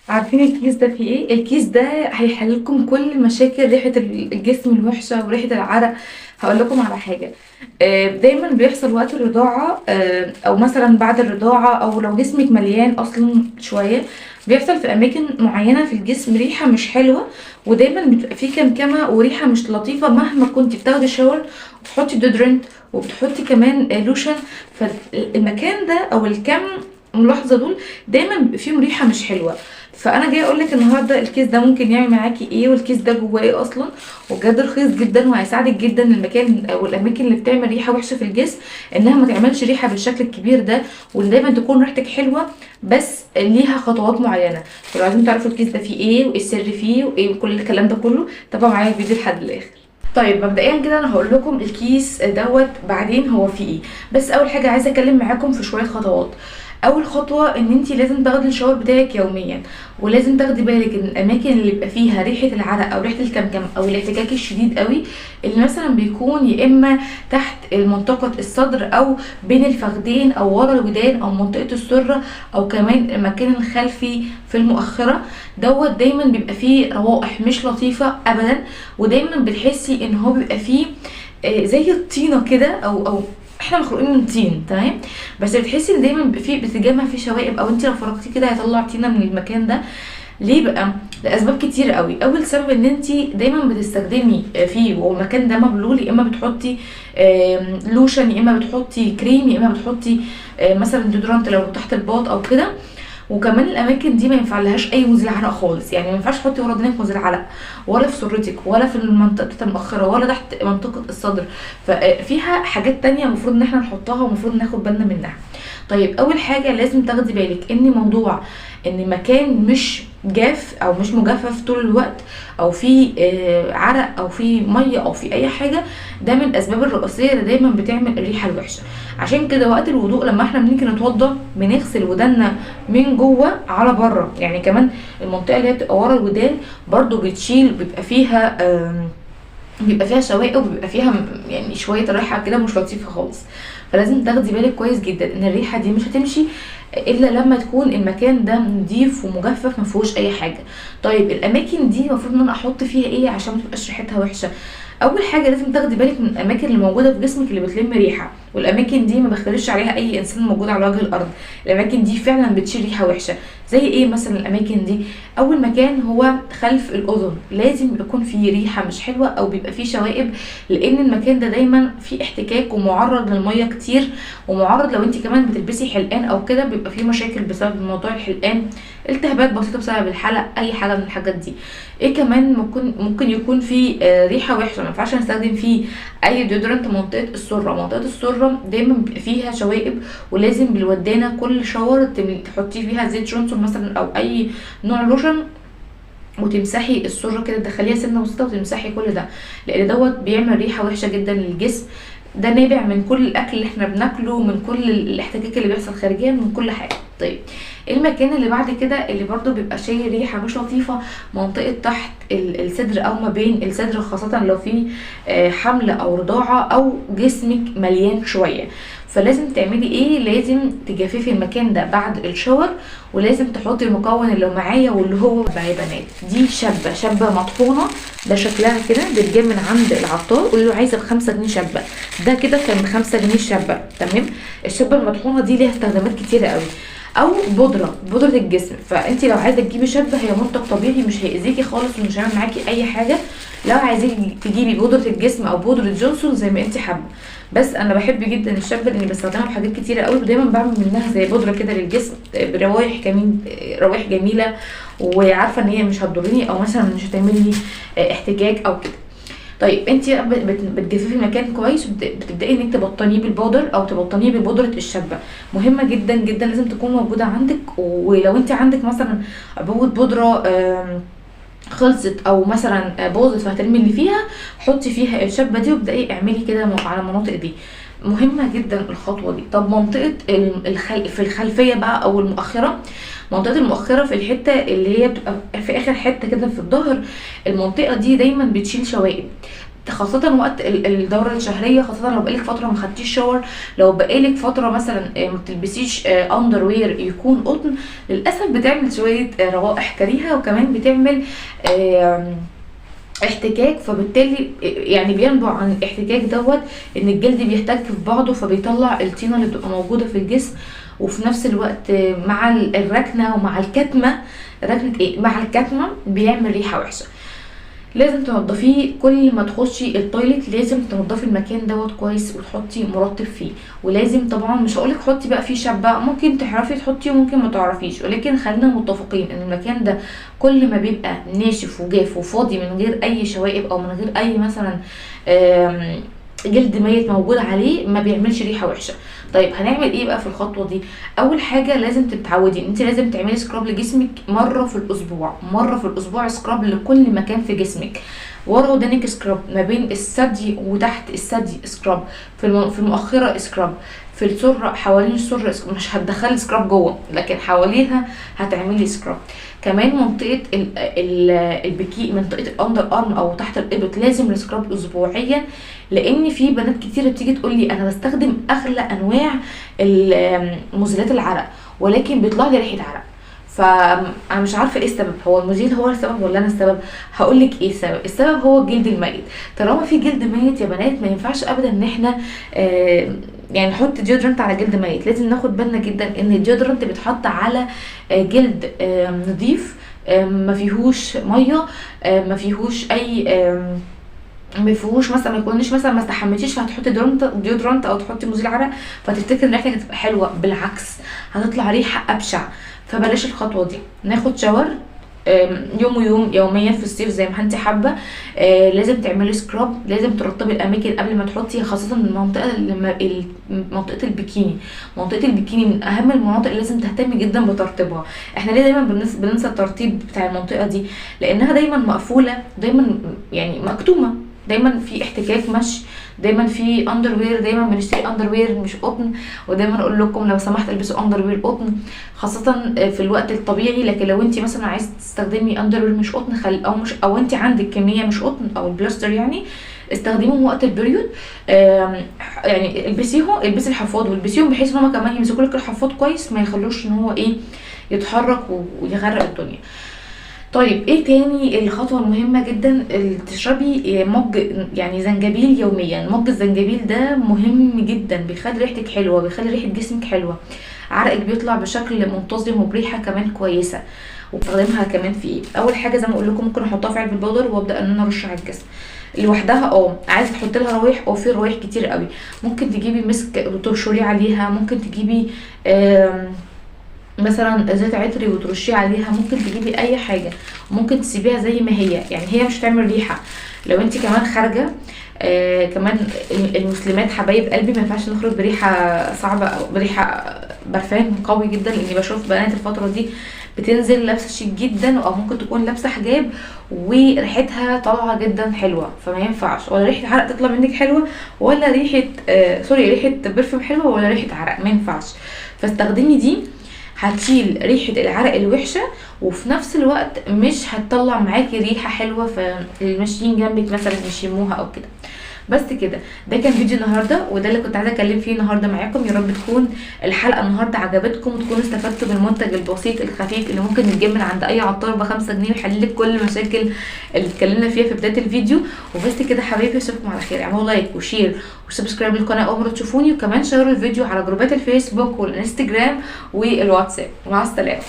عارفين الكيس ده فيه ايه؟ الكيس ده هيحل لكم كل مشاكل ريحة الجسم الوحشة وريحة العرق. هقول لكم على حاجة. دايما بيحصل وقت الرضاعة، او مثلا بعد الرضاعة، او لو جسمك مليان اصلا شوية، بيحصل في اماكن معينة في الجسم ريحة مش حلوة. ودايما بتبقى فيه كمكمة وريحة مش لطيفة مهما كنت بتاخدي شاور وبتحطي ديودرنت وبتحطي كمان لوشن. فالمكان ده او الكم ملاحظة دول دايما بيبقى فيهم ريحة مش حلوة. فانا جايه اقول لك النهارده الكيس ده ممكن يعمل معاكي ايه، والكيس ده جواه ايه اصلا. وبجد رخيص جدا وهيساعدك جدا المكان او الاماكن اللي بتعمل ريحه وحشه في الجسم انها ما تعملش ريحه بالشكل الكبير ده، وان دايما تكون ريحتك حلوه. بس ليها خطوات معينه. فلو عايزين تعرفوا الكيس ده فيه ايه وايه السر فيه وايه كل الكلام ده كله، تابعوا معايا الفيديو لحد الاخر. طيب مبدئيا كده انا هقول لكم الكيس دوت بعدين هو فيه ايه. بس اول حاجه عايزه اتكلم معاكم في شويه خطوات. اول خطوه ان انت لازم تاخدي الشاور بتاعك يوميا، ولازم تاخدي بالك ان الاماكن اللي بيبقى فيها ريحه العرق او ريحه الكمكم او الاحتكاك الشديد قوي، اللي مثلا بيكون يا اما تحت منطقه الصدر او بين الفخدين او ورا الودان او منطقه السره او كمان المكان الخلفي في المؤخره، دوت دايما بيبقى فيه روائح مش لطيفه ابدا. ودايما بتحسي ان هو بيبقى فيه زي الطينه كده او احنا مخلوقين من طين، تمام؟ بس بتحسي ان دايما بيبقى فيه بتتجمع فيه شوائب، او انت لو فرقتي كده هيطلع طينه من المكان ده. ليه بقى؟ لاسباب كتير قوي. اول سبب ان انت دايما بتستخدمي فيه والمكان ده مبلول، يا اما بتحطي لوشن، يا اما بتحطي كريم، يا اما بتحطي مثلا ديودرانت لو تحت الباط او كده. وكمان الاماكن دي ما ينفع لهاش اي مزيل عرق خالص، يعني ما ينفعش تحطي ورا دينك مزيل عرق، ولا في سرتك، ولا في المنطقه المؤخره، ولا تحت منطقه الصدر. ففيها حاجات تانية المفروض ان احنا نحطها ومفروض ناخد بالنا منها. طيب اول حاجه لازم تاخدي بالك ان موضوع ان مكان مش جاف او مش مجفف طول الوقت، او في عرق او في ميه او في اي حاجه، ده من الاسباب الرئيسيه اللي دايما بتعمل الريحه الوحشه. عشان كده وقت الوضوء لما احنا بنيجي نتوضى بنغسل ودنا من جوه على بره، يعني كمان المنطقه اللي هي بتبقى ورا الودان برضو بتشيل، بيبقى فيها شوائب وبيبقى فيها يعني شويه ريحه كده مش لطيفه خالص. فلازم تاخدي بالك كويس جدا ان الريحه دي مش هتمشي الا لما تكون المكان ده نضيف ومجفف ما فيهوش اي حاجه. طيب الاماكن دي المفروض ان انا احط فيها ايه عشان ما تبقاش ريحتها وحشه؟ اول حاجه لازم تاخدي بالك من الاماكن اللي موجوده في جسمك اللي بتلم ريحه، والاماكن دي ما بختلفش عليها اي انسان موجود على وجه الارض. الاماكن دي فعلا بتشيل ريحه وحشه. زي ايه مثلا الاماكن دي؟ اول مكان هو خلف الاذن، لازم يكون فيه ريحه مش حلوه او بيبقى فيه شوائب، لان المكان ده دايما فيه احتكاك ومعرض للميه كتير، ومعرض لو انت كمان بتلبسي حلقان او كده بيبقى فيه مشاكل بسبب موضوع الحلقان، التهابات بسيطه بسبب الحلق، اي حاجه من الحاجات دي. ايه كمان ممكن يكون فيه ريحه وحشه، ما ينفعش نستخدم فيه اي ديودرنت منطقه السره. منطقه السره دايما بيبقى فيها شوائب، ولازم بالودانه كل شاور تحطي فيها زيت جونسون مثلا او اي نوع لوشن، وتمسحي السره كده، تدخليها سنه بسيطه وتمسحي كل ده، لان دوت بيعمل ريحه وحشه جدا للجسم. ده نابع من كل الاكل اللي احنا بناكله، من كل الاحتكاك اللي بيحصل خارجيا، من كل حاجه. طيب المكان اللي بعد كده اللي برضو بيبقى شايل ريحه مش لطيفه، منطقه تحت الصدر او ما بين الصدر، خاصه لو في حمل او رضاعه او جسمك مليان شويه. فلازم تعملي ايه؟ لازم تجففي المكان ده بعد الشاور، ولازم تحطي المكون اللي معايا واللي هو بقى يا بنات دي شبه مطحونه. ده شكلها كده بتجيب من عند العطار، قولي له عايزه ب5 جنيه شبه. ده كده كان ب5 جنيه الشبه، تمام؟ الشبه المطحونه دي ليها استخدامات كتيره قوي. او بودره الجسم. فانت لو عايزه تجيبي شبه، هي منتج طبيعي مش هيأذيكي خالص ومش هيعمل معاكي اي حاجه. لو عايزين تجيبي بودره الجسم او بودره جونسون زي ما انت حابه. بس انا بحب جدا الشبه لاني بستخدمها في حاجات كتيره قوي، ودايما بعمل منها زي بودره كده للجسم بروايح كمان، روايح جميله، وعارفه ان هي مش هتضرني او مثلا مش هتعمل لي احتجاج او كده. طيب انت بتجففي المكان كويس، بتبداي انك تبطنيه بالبودر او تبطنيه ببودره الشبه. مهمه جدا جدا، لازم تكون موجوده عندك. ولو انت عندك مثلا عبوه بودره خلصت او مثلا باظت فهترمي اللي فيها، حطي فيها الشبه دي وابداي اعملي كده على المناطق دي. مهمه جدا الخطوه دي. طب منطقه في الخلفيه بقى او المؤخره، منطقه المؤخره في الحته اللي هي بتبقى في اخر حته كده في الظهر، المنطقه دي دايما بتشيل شوائب. خاصة وقت الدورة الشهرية، خاصة لو بقالك فترة ما خدتيش شاور، لو بقالك فترة مثلا ما بتلبسيش اندر وير يكون قطن، للأسف بتعمل شوية روائح كريهة، وكمان بتعمل احتكاك، فبالتالي يعني بينبع عن الاحتكاك دوت ان الجلد بيحتك في بعضه، فبيطلع الطينة اللي بتبقى موجودة في الجسم. وفي نفس الوقت مع الركنة ومع الكتمة، ركنة ايه مع الكتمة بيعمل ريحة وحشة. لازم تنضفيه كل ما تخشي التويليت، لازم تنضفي المكان دوت كويس وتحطي مرطب فيه. ولازم طبعا مش هقولك حطي بقى فيه شبع، ممكن تعرفي تحطي وممكن ما تعرفيش، ولكن خلينا متفقين ان المكان ده كل ما بيبقى ناشف وجاف وفاضي من غير اي شوائب او من غير اي مثلا جلد ميت موجود عليه، ما بيعملش ريحه وحشه. طيب هنعمل ايه بقى في الخطوه دي؟ اول حاجه لازم تتعودي ان انت لازم تعملي سكراب لجسمك مره في الاسبوع، مره في الاسبوع سكراب لكل مكان في جسمك. ورا ودانك سكراب، ما بين الثدي وتحت الثدي سكراب، في المؤخره سكراب، في السره حوالين السره مش هتدخلي سكراب جوه لكن حواليها هتعملي سكراب. كمان منطقه البكي، منطقه الاندر ارم او تحت الابط لازم السكراب اسبوعيا، لان في بنات كتير بتيجي تقول لي انا بستخدم اغلى انواع مزيلات العرق ولكن بيطلع لي ريحه عرق. فانا مش عارفه ايه السبب، هو المزيل هو السبب ولا انا السبب؟ هقول لك ايه السبب. السبب هو الجلد الميت. طالما في جلد ميت يا بنات ما ينفعش ابدا ان احنا يعني نحط ديودرنت على جلد ميت. لازم ناخد بالنا جدا ان الديودرنت بيتحط على جلد نظيف ما فيهوش ميه، ما فيهوش اي ما فيهوش مثلا، ما يكونش مثلا ما استحملتيش فهتحطي ديودرنت او تحطي مزيل عرق فتفتكر ان ريحتك هتبقى حلوه، بالعكس هتطلع ريحه ابشع. فبلاش الخطوه دي. ناخد شاور يوم ويوم يوميا في الصيف زي ما انت حابه. لازم تعملي سكراب، لازم ترطبي الاماكن قبل ما تحطي، خاصه منطقه البكيني. منطقه البكيني من اهم المناطق اللي لازم تهتمي جدا بترطيبها. احنا ليه دايما بننسى الترطيب بتاع المنطقه دي؟ لانها دايما مقفوله، دايما يعني مكتومه، دايما في احتكاك مشي، دايما في اندر وير، دايما بنشتري اندر وير مش قطن، ودايما اقول لكم لو سمحت البسوا اندر وير قطن خاصه في الوقت الطبيعي. لكن لو انت مثلا عايزه تستخدمي اندر وير مش قطن او انت عندك كميه مش قطن او البلاستر يعني، استخدميهم وقت البريود. يعني البسي الحفاض والبسيهم بحيث ان هم كمان يمسكوا لك الحفاض كويس، ما يخلوش ان هو ايه يتحرك ويغرق الدنيا. طيب ايه تاني الخطوه المهمه جدا؟ تشربي مج يعني زنجبيل يوميا. مج الزنجبيل ده مهم جدا، بيخلي ريحتك حلوه، بيخلي ريحه جسمك حلوه، عرقك بيطلع بشكل منتظم وبريحه كمان كويسه. وبستخدمها كمان في ايه؟ اول حاجه زي ما اقول لكم ممكن احطها في علبه البودر وابدا ان انا ارش على الجسم لوحدها. عايزه تحطي لها روايح، في روايح كتير قوي. ممكن تجيبي مسك وترشريه عليها، ممكن تجيبي مثلا زيت عطري وترشيه عليها، ممكن تجيبي اي حاجه، ممكن تسيبيها زي ما هي، يعني هي مش تعمل ريحه. لو انت كمان خارجه كمان المسلمات حبايب قلبي ما ينفعش نخرج بريحه صعبه او بريحه برفان قوي جدا، لاني بشوف بنات الفتره دي بتنزل لابسه شيك جدا او ممكن تكون لابسه حجاب وريحتها طالعه جدا حلوه، فما ينفعش ولا ريحه عرق تطلع منك حلوه ولا ريحه ريحه برفيوم حلوه ولا ريحه عرق، ما ينفعش. فاستخدمي دي، هتشيل ريحه العرق الوحشه وفي نفس الوقت مش هتطلع معاكي ريحه حلوه فالماشيين جنبك مثلا يشموها او كده. بس كده، ده كان فيديو النهارده وده اللي كنت عايزه اتكلم فيه النهارده معاكم. يا رب تكون الحلقه النهارده عجبتكم وتكونوا استفدتوا بالمنتج البسيط الخفيف اللي ممكن يتجاب من عند اي عطار ب5 جنيه ويحل لك كل المشاكل اللي اتكلمنا فيها في بدايه الفيديو. وبس كده حبايبي، اشوفكم على خير. اعملوا لايك وشير وسبسكرايب للقناه اول مره تشوفوني، وكمان شيروا الفيديو على جروبات الفيسبوك والانستجرام والواتساب. مع السلامه.